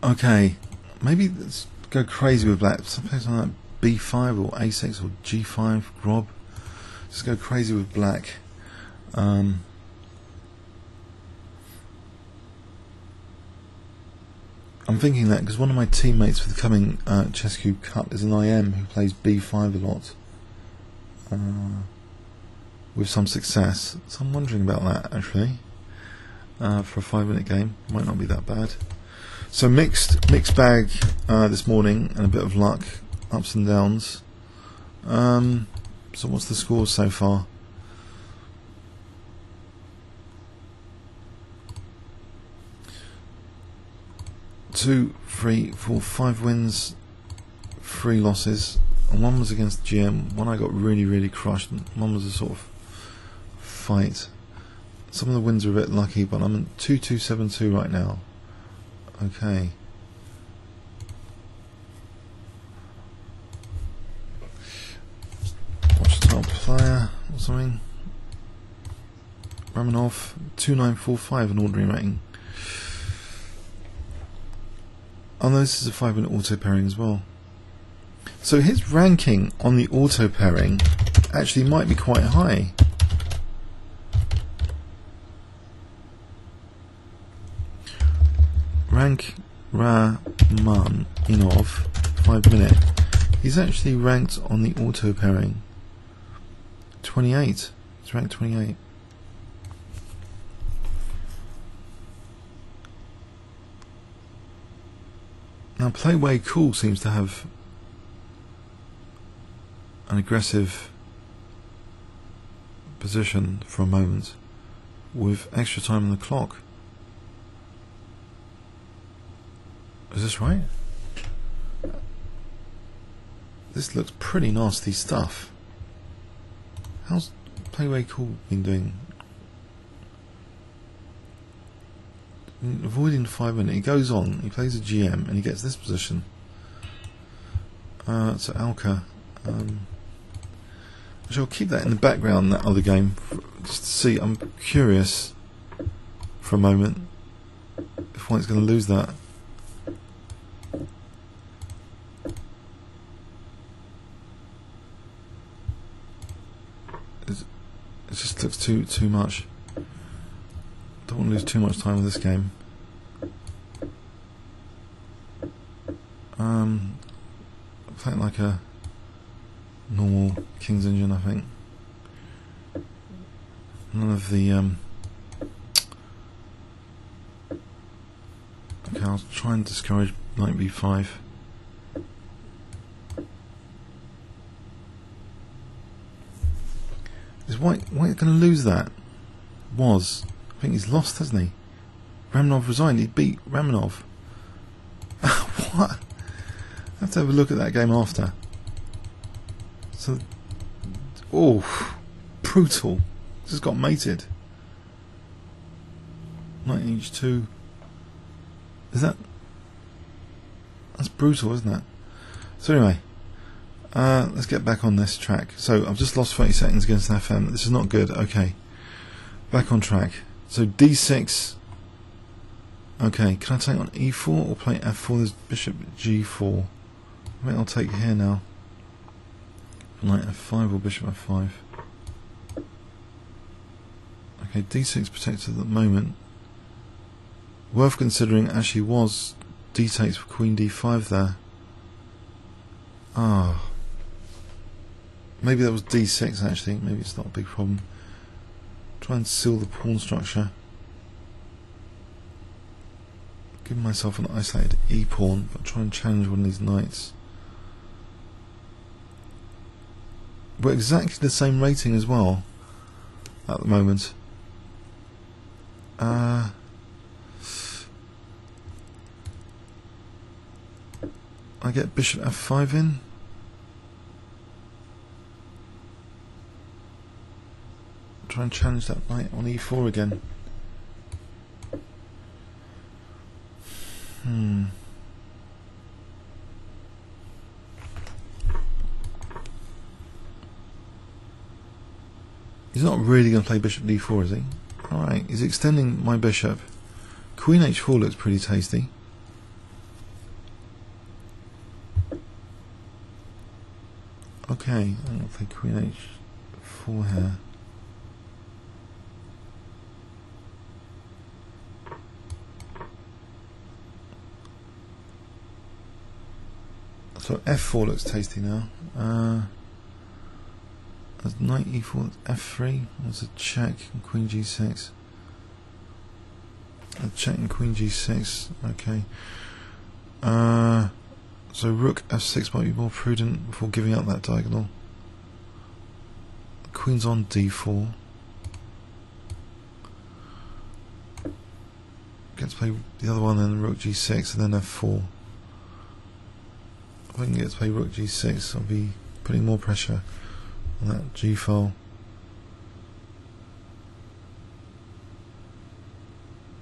Okay, maybe let's go crazy with black. Something like B5 or A6 or G5 Grob. Just go crazy with black. I'm thinking that because one of my teammates for the coming Chess Cube Cup is an IM who plays B5 a lot with some success. So I'm wondering about that actually for a 5-minute game. Might not be that bad. So mixed bag this morning and a bit of luck, ups and downs. So what's the scores so far? Two, three, four, 5 wins, 3 losses, and 1 was against GM. 1 I got really crushed, and 1 was a sort of fight. Some of the wins are a bit lucky, but I'm at 2-2-7-2 right now. Okay. Watch the top player or something. Ramanov 2945 an ordinary rating. Oh no, this is a 5-minute auto pairing as well. So his ranking on the auto pairing actually might be quite high. Rank Ramanov 5-minute. He's actually ranked on the auto pairing 28. He's ranked 28. Now Play Way Cool seems to have an aggressive position for a moment with extra time on the clock. Is this right? This looks pretty nasty stuff. How's Play Way Cool been doing? Avoiding the 5-minute, he goes on, he plays a GM and he gets this position. So Alka. Which I'll keep that in the background, that other game, just to see. I'm curious for a moment if White's going to lose that. It just looks too much. Don't want to lose too much time with this game. Playing like a normal King's engine, I think. None of the okay, I'll try and discourage knight b5. Is White going to lose that? I think he's lost, hasn't he? Ramanov resigned. He beat Ramanov. What? I have to have a look at that game after. So, oh, brutal. Just got mated. Knight h2. Is that? That's brutal, isn't it? So anyway, let's get back on this track. So I've just lost 30 seconds against an FM. This is not good. Okay, back on track. So d6. Okay, can I take on e4 or play f4? There's bishop g4. I think I'll take here now. Knight f5 or bishop f5. Okay, d6 protected at the moment. Worth considering actually was d takes for queen d5 there. Ah. Maybe that was d6 actually. Maybe it's not a big problem. Try and seal the pawn structure. Give myself an isolated e-pawn, but try and challenge one of these knights. We're exactly the same rating as well at the moment. I get bishop f5 in. Try and challenge that knight on e4 again. He's not really going to play bishop d4, is he? Alright, he's extending my bishop. Queen h4 looks pretty tasty. Okay, I'm going to play Queen H4 here. So F4 looks tasty now. There's Knight E4, F3. There's a check and Queen G6. A check and Queen G6. Okay. So Rook F6 might be more prudent before giving up that diagonal. Queen's on D4. Get to play the other one, then Rook G6, and then F4. If I can get to play Rook G6, I'll be putting more pressure on that G file.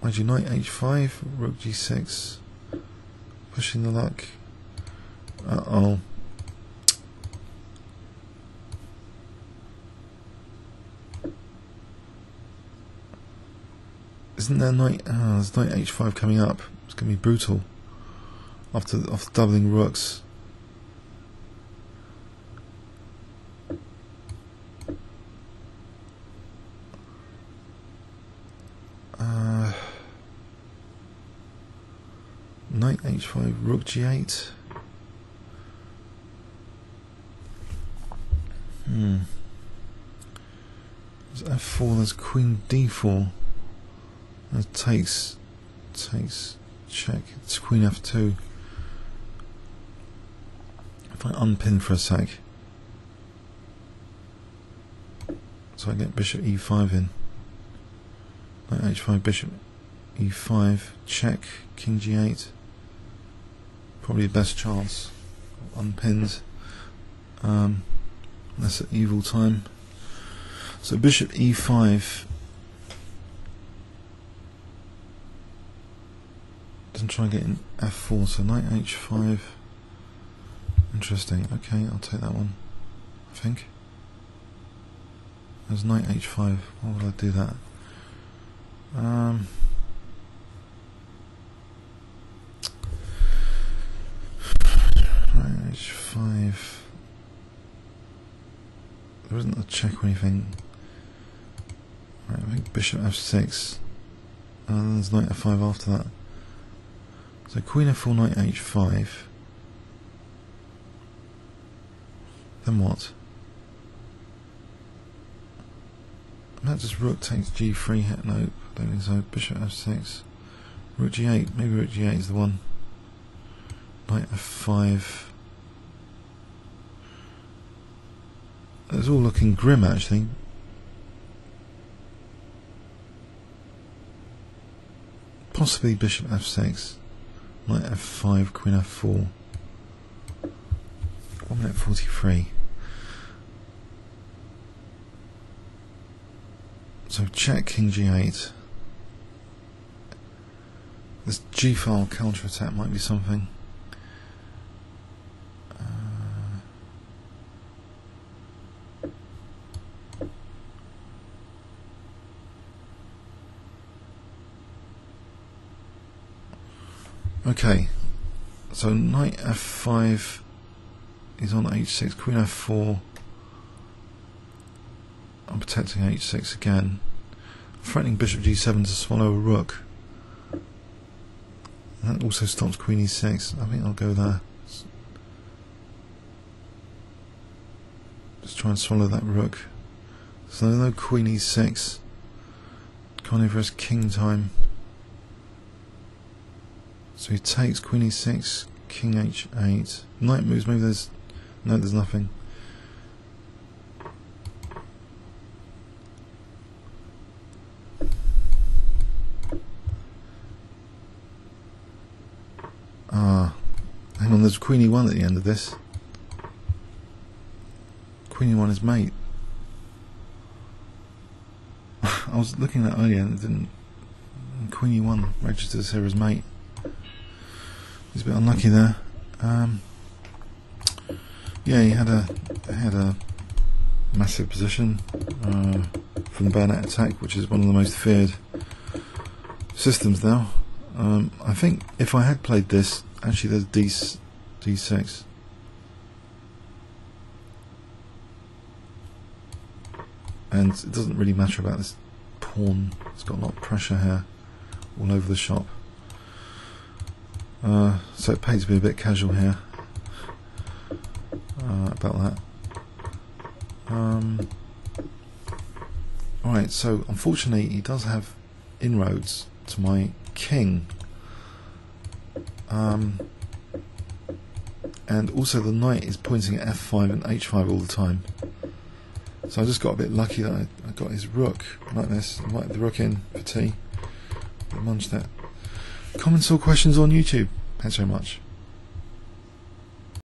Mind you, Knight H5, Rook G6, pushing the luck. Uh-oh. Isn't there Knight? There's Knight H5 coming up. It's going to be brutal. After doubling rooks. Knight H5, Rook G8. There's F4, there's Queen D4. That takes, check, it's Queen F2. If I unpin for a sec, so I get Bishop E5 in. Knight H5, Bishop E5, check, King G8. Probably the best chance. Unpinned. That's an evil time. So Bishop E5. Doesn't try and get in F4, so Knight H5. Interesting. Okay, I'll take that one, I think. There's Knight H5. Why would I do that? Knight H5. There isn't a check or anything. Right, I think Bishop F6. And then there's Knight F5 after that. So Queen F4, Knight H5. Then what? That just Rook takes G3 hit. No, I don't think so. Bishop F6. Rook G8. Maybe Rook G8 is the one. Knight F5. It's all looking grim actually. Possibly Bishop F6. Knight F5, Queen F4. 1 minute 43. So check King G8. This G file counter attack might be something. Okay, so Knight F5 is on H6, Queen F4. I'm protecting H6 again. I'm threatening Bishop G7 to swallow a rook. And that also stops Queen E6. I think I'll go there. Just try and swallow that rook. So no Queen E6. Carnivorous king time. So he takes Queen E6, King H8. Knight moves, maybe there's... No, there's nothing. Hang on, there's Queen E1 at the end of this. Queen E1 is mate. I was looking at that earlier and it didn't... Queen E1 registers here as mate. He's a bit unlucky there. Yeah, he had a massive position from the bayonet attack, which is one of the most feared systems now. I think if I had played this, actually there's D6. and it doesn't really matter about this pawn. It's got a lot of pressure here all over the shop, so it pays to be a bit casual here about that. Alright, so unfortunately he does have inroads to my king, and also the knight is pointing at f5 and h5 all the time. So I just got a bit lucky that I got his rook like this. I might have the rook in for t. Munched that. Comments or questions on YouTube. Thanks very much.